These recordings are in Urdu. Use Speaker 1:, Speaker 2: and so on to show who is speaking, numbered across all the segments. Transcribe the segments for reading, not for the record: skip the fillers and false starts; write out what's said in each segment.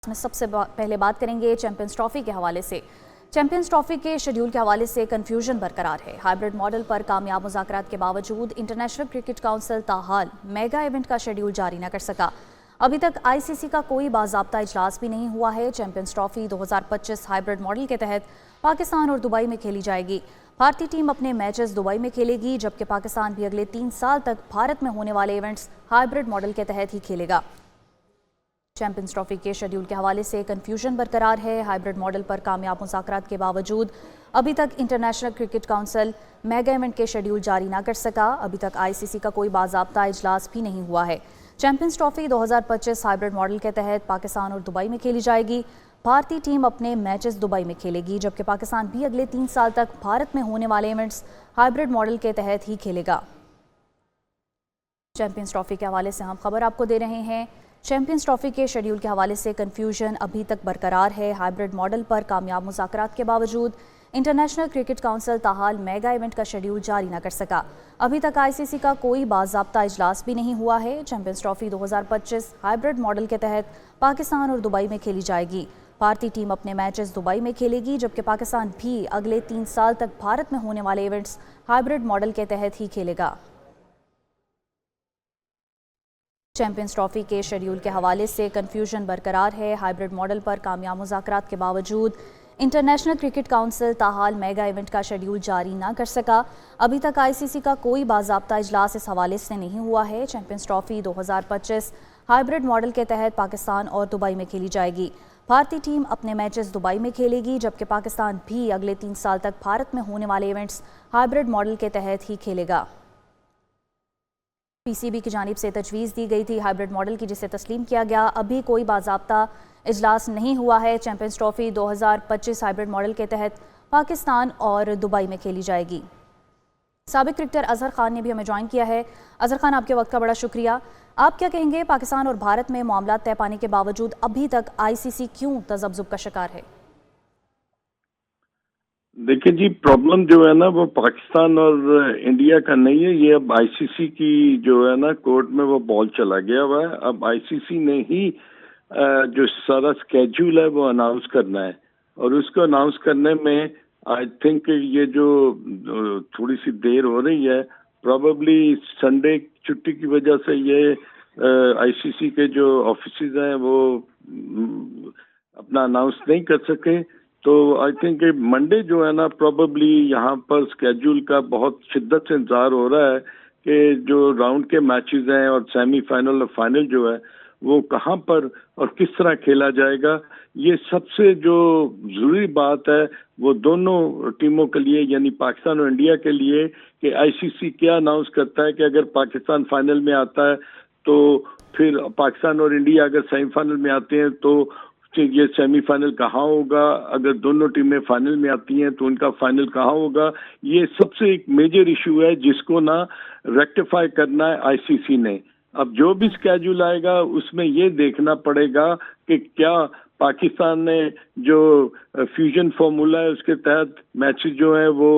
Speaker 1: میں سب سے پہلے بات کریں گے چیمپئنز ٹرافی کے حوالے سے۔ چیمپئنز ٹرافی کے شیڈول کے حوالے سے کنفیوژن برقرار ہے۔ ہائبرڈ ماڈل پر کامیاب مذاکرات کے باوجود انٹرنیشنل کرکٹ کونسل تاحال میگا ایونٹ کا شیڈول جاری نہ کر سکا۔ ابھی تک آئی سی سی کا کوئی باضابطہ اجلاس بھی نہیں ہوا ہے۔ چیمپئنز ٹرافی 2025 ہائبرڈ ماڈل کے تحت پاکستان اور دبئی میں کھیلی جائے گی۔ بھارتی ٹیم اپنے میچز دبئی میں کھیلے گی، جبکہ پاکستان بھی اگلے 3 سال تک بھارت میں ہونے والے ایونٹس ہائبرڈ ماڈل کے تحت ہی کھیلے گا۔ چیمپئنز ٹرافی کے شیڈول کے حوالے سے کنفیوژن برقرار ہے۔ ہائبرڈ ماڈل پر کامیاب مذاکرات کے باوجود ابھی تک international cricket council mega event کے شیڈول جاری نہ کر سکا۔ ابھی تک آئی سی سی کا کوئی باضابطہ اجلاس بھی نہیں ہوا ہے۔ چیمپئنز ٹرافی 2025 ہائبرڈ ماڈل کے تحت پاکستان اور دبئی میں کھیلی جائے گی۔ بھارتی ٹیم اپنے میچز دبئی میں کھیلے گی، جبکہ پاکستان بھی اگلے 3 سال تک بھارت میں ہونے والے ایونٹس ہائبرڈ ماڈل کے تحت ہی کھیلے گا۔ چیمپئنز ٹرافی کے حوالے سے ہم خبر آپ کو دے رہے ہیں۔ چیمپئنز ٹرافی کے شیڈول کے حوالے سے کنفیوژن ابھی تک برقرار ہے۔ ہائبرڈ ماڈل پر کامیاب مذاکرات کے باوجود انٹرنیشنل کرکٹ کونسل تاحال میگا ایونٹ کا شیڈول جاری نہ کر سکا۔ ابھی تک آئی سی سی کا کوئی باضابطہ اجلاس بھی نہیں ہوا ہے۔ چیمپئنز ٹرافی 2025 ہائبرڈ ماڈل کے تحت پاکستان اور دبئی میں کھیلی جائے گی۔ بھارتی ٹیم اپنے میچز دبئی میں کھیلے گی، جبکہ پاکستان بھی اگلے 3 سال تک بھارت میں ہونے والے ایونٹس ہائبرڈ ماڈل کے تحت ہی کھیلے گا۔ چیمپئنز ٹرافی کے شیڈول کے حوالے سے کنفیوژن برقرار ہے۔ ہائبرڈ ماڈل پر کامیاب مذاکرات کے باوجود انٹرنیشنل کرکٹ کونسل تاحال میگا ایونٹ کا شیڈول جاری نہ کر سکا۔ ابھی تک آئی سی سی کا کوئی باضابطہ اجلاس اس حوالے سے نہیں ہوا ہے۔ چیمپئنز ٹرافی 2025 ہائبرڈ ماڈل کے تحت پاکستان اور دبئی میں کھیلی جائے گی۔ بھارتی ٹیم اپنے میچز دبئی میں کھیلے گی، جبکہ پاکستان بھی اگلے 3 سال تک بھارت میں ہونے والے ایونٹس ہائبرڈ ماڈل کے تحت ہی کھیلے گا۔ پی سی بی کی جانب سے تجویز دی گئی تھی ہائبرڈ ماڈل کی، جسے تسلیم کیا گیا۔ ابھی کوئی باضابطہ اجلاس نہیں ہوا ہے۔ چیمپئنز ٹرافی 2025 ہائبرڈ ماڈل کے تحت پاکستان اور دبئی میں کھیلی جائے گی۔ سابق کرکٹر اظہر خان نے بھی ہمیں جوائن کیا ہے۔ اظہر خان، آپ کے وقت کا بڑا شکریہ۔ آپ کیا کہیں گے، پاکستان اور بھارت میں معاملات طے پانے کے باوجود ابھی تک آئی سی سی کیوں تذبذب کا شکار ہے؟
Speaker 2: دیکھیں جی، پرابلم جو ہے نا وہ پاکستان اور انڈیا کا نہیں ہے، یہ اب آئی سی سی کی جو ہے نا کورٹ میں وہ بال چلا گیا ہوا ہے۔ اب آئی سی سی نے ہی جو سارا سکیجول ہے وہ اناؤنس کرنا ہے، اور اس کو اناؤنس کرنے میں آئی تھنک یہ جو تھوڑی سی دیر ہو رہی ہے، پروبیبلی سنڈے چھٹی کی وجہ سے یہ آئی سی سی کے جو آفیسز ہیں وہ اپنا اناؤنس نہیں کر سکے۔ تو آئی تھنک منڈے جو ہے نا پروبیبلی یہاں پر سکیجول کا بہت شدت سے انتظار ہو رہا ہے کہ جو راؤنڈ کے میچز ہیں اور سیمی فائنل اور فائنل جو ہے وہ کہاں پر اور کس طرح کھیلا جائے گا۔ یہ سب سے جو ضروری بات ہے وہ دونوں ٹیموں کے لیے، یعنی پاکستان اور انڈیا کے لیے، کہ آئی سی سی کیا اناؤنس کرتا ہے کہ اگر پاکستان فائنل میں آتا ہے تو پھر پاکستان اور انڈیا اگر سیمی فائنل میں آتے ہیں تو یہ سیمی فائنل کہاں ہوگا، اگر دونوں ٹیمیں فائنل میں آتی ہیں تو ان کا فائنل کہاں ہوگا۔ یہ سب سے ایک میجر ایشو ہے جس کو نا ریکٹیفائی کرنا ہے آئی سی سی نے۔ اب جو بھی سکیجول آئے گا اس میں یہ دیکھنا پڑے گا کہ کیا پاکستان نے جو فیوژن فارمولا ہے اس کے تحت میچز جو ہیں وہ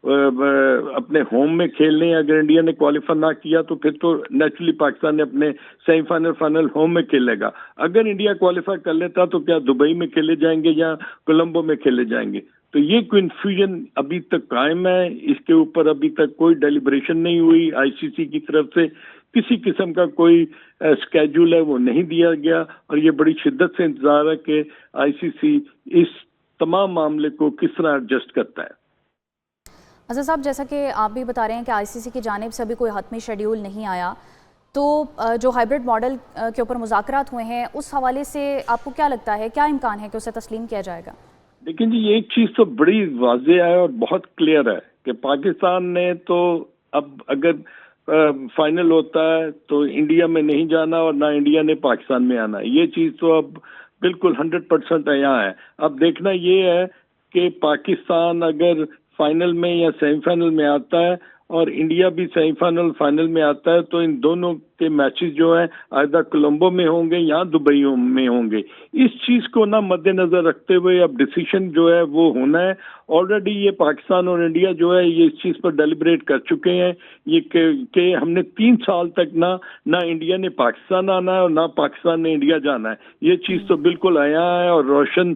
Speaker 2: اپنے ہوم میں کھیلنے، اگر انڈیا نے کوالیفائی نہ کیا تو پھر تو نیچرلی پاکستان نے اپنے سیمی فائنل فائنل ہوم میں کھیلے گا۔ اگر انڈیا کوالیفائی کر لیتا تو کیا دبئی میں کھیلے جائیں گے یا کولمبو میں کھیلے جائیں گے۔ تو یہ کنفیوژن ابھی تک قائم ہے، اس کے اوپر ابھی تک کوئی ڈیلیبریشن نہیں ہوئی۔ آئی سی سی کی طرف سے کسی قسم کا کوئی سکیجول ہے وہ نہیں دیا گیا، اور یہ بڑی شدت سے انتظار ہے کہ آئی سی سی اس تمام معاملے کو کس طرح ایڈجسٹ کرتا ہے۔
Speaker 1: اظہر صاحب، جیسا کہ آپ بھی بتا رہے ہیں کہ آئی سی سی کی جانب سے ابھی کوئی حتمی شیڈول نہیں آیا، تو جو ہائبرڈ ماڈل کے اوپر مذاکرات ہوئے ہیں اس حوالے سے آپ کو کیا لگتا ہے، کیا امکان ہے کہ اسے تسلیم کیا جائے گا؟
Speaker 2: لیکن جی ایک چیز تو بڑی واضح ہے اور بہت کلیئر ہے کہ پاکستان نے تو اب اگر فائنل ہوتا ہے تو انڈیا میں نہیں جانا اور نہ انڈیا نے پاکستان میں آنا، یہ چیز تو اب بالکل 100% یہاں ہے۔ اب دیکھنا یہ ہے کہ پاکستان اگر فائنل میں یا سیمی فائنل میں آتا ہے اور انڈیا بھی سیمی فائنل فائنل میں آتا ہے تو ان دونوں کے میچز جو ہیں آئدہ کولمبو میں ہوں گے یا دبئی میں ہوں گے. اس چیز کو نہ مد نظر رکھتے ہوئے اب ڈیسیشن جو ہے وہ ہونا ہے. آلریڈی یہ پاکستان اور انڈیا جو ہے یہ اس چیز پر ڈیلیبریٹ کر چکے ہیں یہ کہ ہم نے 3 سال تک نہ انڈیا نے پاکستان آنا ہے اور نہ پاکستان نے انڈیا جانا ہے. یہ چیز تو بالکل آیا ہے اور روشن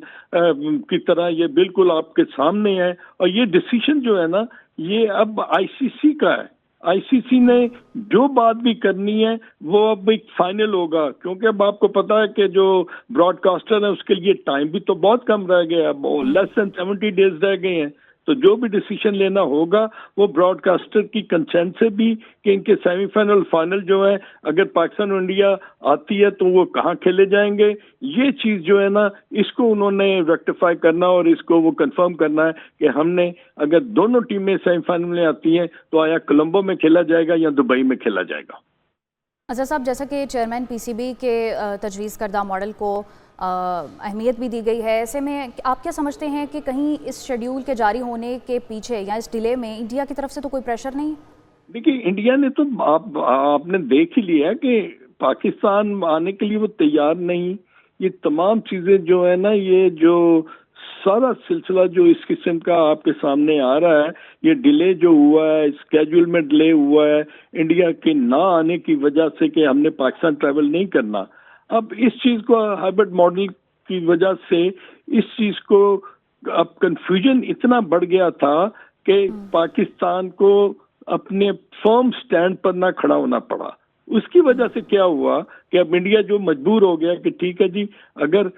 Speaker 2: کی طرح یہ بالکل آپ کے سامنے ہے. اور یہ ڈیسیشن جو ہے نا یہ اب آئی سی سی کا ہے. آئی سی سی نے جو بات بھی کرنی ہے وہ اب ایک فائنل ہوگا, کیونکہ اب آپ کو پتا ہے کہ جو براڈ کاسٹر ہے اس کے لیے ٹائم بھی تو بہت کم رہ گیا, اب لیس دین 70 days رہ گئے ہیں. تو جو بھی ڈیسیشن لینا ہوگا وہ براڈ کاسٹر کی کنسنٹ سے بھی کہ ان کے سیمی فائنل فائنل جو ہے اگر پاکستان اور انڈیا آتی ہے تو وہ کہاں کھیلے جائیں گے, یہ چیز جو ہے نا اس کو انہوں نے ریکٹیفائی کرنا اور اس کو وہ کنفرم کرنا ہے کہ ہم نے اگر دونوں ٹیمیں سیمی فائنل میں آتی ہیں تو آیا کولمبو میں کھیلا جائے گا یا دبئی میں کھیلا جائے گا.
Speaker 1: اظہر صاحب, جیسا کہ چیئرمین پی سی بی کے تجویز کردہ ماڈل کو اہمیت بھی دی گئی ہے, ایسے میں آپ کیا سمجھتے ہیں کہ کہیں اس شیڈیول کے جاری ہونے کے پیچھے یا اس ڈیلے میں انڈیا کی طرف سے تو کوئی پریشر نہیں؟
Speaker 2: دیکھیے انڈیا نے تو آپ نے دیکھ ہی لیا کہ پاکستان آنے کے لیے وہ تیار نہیں. یہ تمام چیزیں جو ہے نا یہ جو سارا سلسلہ جو اس قسم کا آپ کے سامنے آ رہا ہے یہ ڈیلے جو ہوا ہے اسکیجول میں ڈیلے ہوا ہے انڈیا کے نہ آنے کی وجہ سے کہ ہم نے پاکستان ٹریول نہیں کرنا. اب اس چیز کو ہائبرڈ ماڈل کی وجہ سے اس چیز کو اب کنفیوژن اتنا بڑھ گیا تھا کہ پاکستان کو اپنے فرم سٹینڈ پر نہ کھڑا ہونا پڑا. اس کی وجہ سے کیا ہوا کہ اب انڈیا جو مجبور ہو گیا کہ ٹھیک ہے جی, اگر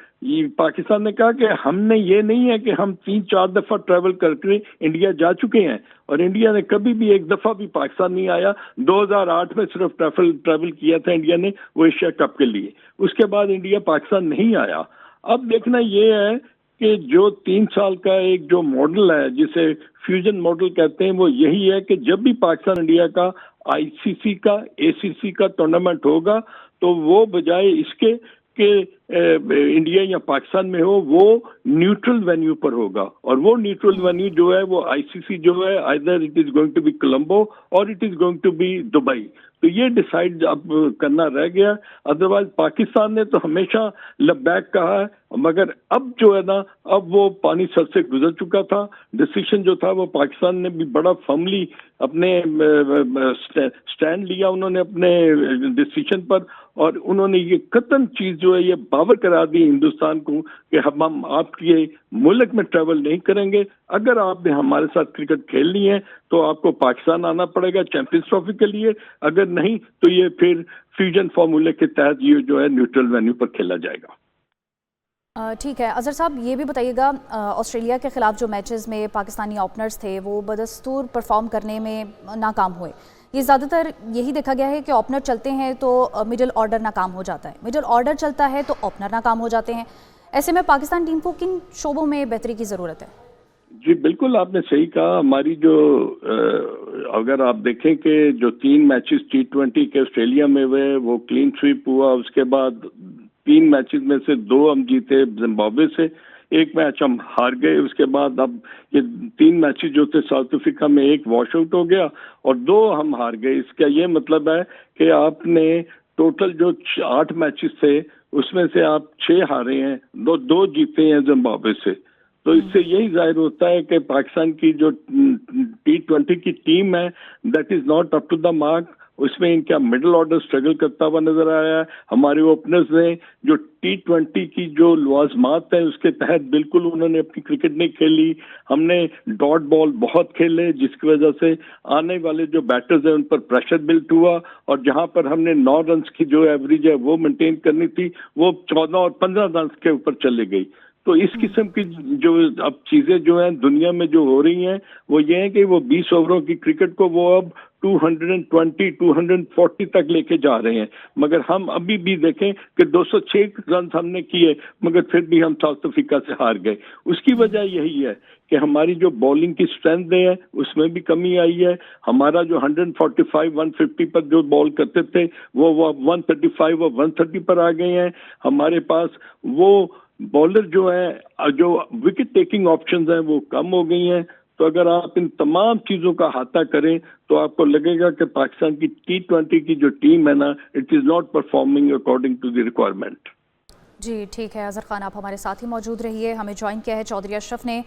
Speaker 2: پاکستان نے کہا کہ ہم نے یہ نہیں ہے کہ ہم 3-4 دفعہ ٹریول کر کے انڈیا جا چکے ہیں اور انڈیا نے کبھی بھی ایک دفعہ بھی پاکستان نہیں آیا. 2008 میں صرف ٹریول کیا تھا انڈیا نے وہ ایشیا کپ کے لیے, اس کے بعد انڈیا پاکستان نہیں آیا. اب دیکھنا یہ ہے کہ جو 3 سال کا ایک جو ماڈل ہے جسے فیوژن ماڈل کہتے ہیں وہ یہی ہے کہ جب بھی پاکستان انڈیا کا آئی سی سی کا اے سی سی کا ٹورنامنٹ ہوگا تو وہ بجائے اس کے کہ انڈیا یا پاکستان میں ہو وہ نیوٹرل وینیو پر ہوگا. اور وہ نیوٹرل وینیو جو ہے وہ آئی سی سی جو ہے either it is going to be Colombo or it is going to be Dubai. تو یہ ڈیسائیڈ اب کرنا رہ گیا. ادروائز پاکستان نے تو ہمیشہ لبیک کہا ہے مگر اب جو ہے نا اب وہ پانی سر سے گزر چکا تھا. ڈیسیشن جو تھا وہ پاکستان نے بھی بڑا فرملی اپنے سٹینڈ لیا انہوں نے اپنے ڈیسیشن پر, اور انہوں نے یہ قطعاً چیز جو ہے یہ باور کرا دی ہندوستان کو کہ ہم آپ کے ملک میں ٹریول نہیں کریں گے. اگر آپ نے ہمارے ساتھ کرکٹ کھیلنی ہے تو آپ کو پاکستان آنا پڑے گا چیمپئنز ٹرافی کے لیے, اگر نہیں تو یہ پھر فیوژن فارمولے کے تحت یہ جو ہے نیوٹرل وینیو پر کھیلا جائے گا.
Speaker 1: ٹھیک ہے اظہر صاحب, یہ بھی بتائیے گا آسٹریلیا کے خلاف جو میچز میں پاکستانی اوپنرز تھے وہ بدستور پرفارم کرنے میں ناکام ہوئے. یہ زیادہ تر یہی دیکھا گیا ہے کہ اوپنر چلتے ہیں تو مڈل آرڈر ناکام ہو جاتا ہے, مڈل آرڈر چلتا ہے تو اوپنر ناکام ہو جاتے ہیں. ایسے میں پاکستان ٹیم کو کن شعبوں میں بہتری کی ضرورت ہے؟
Speaker 2: جی بالکل آپ نے صحیح کہا. ہماری جو اگر آپ دیکھیں کہ جو 3 میچز T20 کے آسٹریلیا میں ہوئے وہ کلین سویپ ہوا, اس کے بعد 3 میچز میں سے 2 ہم جیتے زمبابوے سے, 1 میچ ہم ہار گئے. اس کے بعد اب یہ 3 میچز جو تھے ساؤتھ افریقہ میں 1 واش آؤٹ ہو گیا اور 2 ہم ہار گئے. اس کا یہ مطلب ہے کہ آپ نے ٹوٹل جو 8 میچز تھے اس میں سے آپ 6 ہارے ہیں, 2 جیتے ہیں زمبابوے سے. تو اس سے یہی ظاہر ہوتا ہے کہ پاکستان کی جو T20 کی ٹیم ہے that is not up to the mark. اس میں ان کا مڈل آرڈر اسٹرگل کرتا ہوا نظر آیا ہے. ہمارے اوپنرز نے جو T20 کی جو لوازمات ہیں اس کے تحت بالکل انہوں نے اپنی کرکٹ نہیں کھیلی. ہم نے ڈاٹ بال بہت کھیلے جس کی وجہ سے آنے والے جو بیٹرز ہیں ان پر پریشر بلٹ ہوا, اور جہاں پر ہم نے 9 رنز کی جو ایوریج ہے وہ مینٹین کرنی تھی وہ 14 اور 15 رنز کے اوپر چلے گئی. تو اس قسم کی جو اب چیزیں جو ہیں دنیا میں جو ہو رہی ہیں وہ یہ ہے کہ وہ 20 اووروں کی کرکٹ کو وہ اب 220-240 تک لے کے جا رہے ہیں. مگر ہم ابھی بھی دیکھیں کہ 206 رنز ہم نے کیے مگر پھر بھی ہم ساؤتھ افریقہ سے ہار گئے. اس کی وجہ یہی ہے کہ ہماری جو بالنگ کی اسٹرینتھ ہے اس میں بھی کمی آئی ہے. ہمارا جو 145-150 پر جو بال کرتے تھے وہ 135 اور 130 پر آ گئے ہیں. ہمارے پاس وہ بالر جو ہیں جو وکٹ ٹیکنگ آپشنز ہیں وہ کم ہو گئی ہیں. تو اگر آپ ان تمام چیزوں کا احاطہ کریں تو آپ کو لگے گا کہ پاکستان کی T20 کی جو ٹیم ہے نا it is not performing according to the requirement.
Speaker 1: جی ٹھیک ہے، اظہر خان آپ ہمارے ساتھ ہی موجود رہیے. ہمیں جوائن کیا ہے چودھری اشرف نے.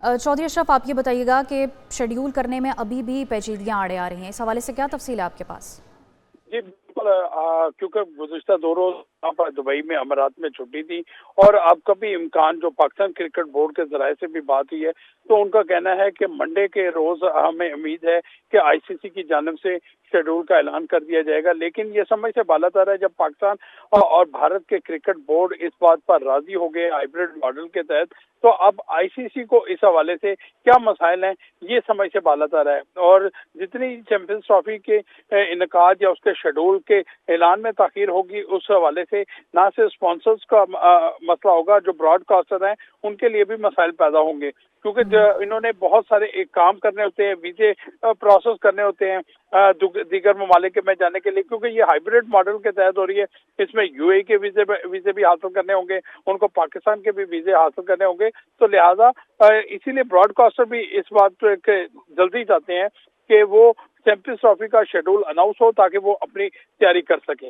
Speaker 1: چودھری اشرف، آپ یہ بتائیے گا کہ شیڈیول کرنے میں ابھی بھی پیچیدگیاں آڑے آ رہی ہیں، اس حوالے سے کیا تفصیل ہے آپ کے پاس؟
Speaker 3: جی بالکل، کیونکہ گزشتہ 2 روز دبئی میں امارات میں چھٹی تھی اور اب کا بھی امکان جو پاکستان کرکٹ بورڈ کے ذرائع سے بھی بات ہوئی ہے تو ان کا کہنا ہے کہ منڈے کے روز ہمیں امید ہے کہ آئی سی سی کی جانب سے شیڈول کا اعلان کر دیا جائے گا. لیکن یہ سمجھ سے بالا تر ہے جب پاکستان اور بھارت کے کرکٹ بورڈ اس بات پر راضی ہو گئے ہائیبرڈ ماڈل کے تحت، تو اب آئی سی سی کو اس حوالے سے کیا مسائل ہیں یہ سمجھ سے بالا تر ہے. اور جتنی چیمپئنز ٹرافی کے انعقاد یا اس کے شیڈول کے اعلان میں تاخیر ہوگی اس حوالے سے نہ صرف اسپانسرز کا مسئلہ ہوگا، جو براڈ کاسٹر ہیں ان کے لیے بھی مسائل پیدا ہوں گے، کیونکہ انہوں نے بہت سارے ایک کام کرنے ہوتے ہیں، ویزے پروسیس کرنے ہوتے ہیں دیگر ممالک میں جانے کے لیے، کیونکہ یہ ہائیبرڈ ماڈل کے تحت ہو رہی ہے. اس میں یو اے کے ویزے بھی حاصل کرنے ہوں گے، ان کو پاکستان کے بھی ویزے حاصل کرنے ہوں گے. تو لہٰذا اسی لیے براڈ کاسٹر بھی اس بات پہ جلدی چاہتے ہیں کہ وہ چیمپئنز ٹرافی کا شیڈول اناؤنس ہو تاکہ وہ اپنی تیاری کر سکیں.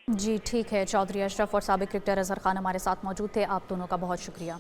Speaker 1: جی ٹھیک ہے، چودھری اشرف اور سابق کرکٹر اظہر خان ہمارے ساتھ موجود تھے. آپ دونوں کا بہت شکریہ.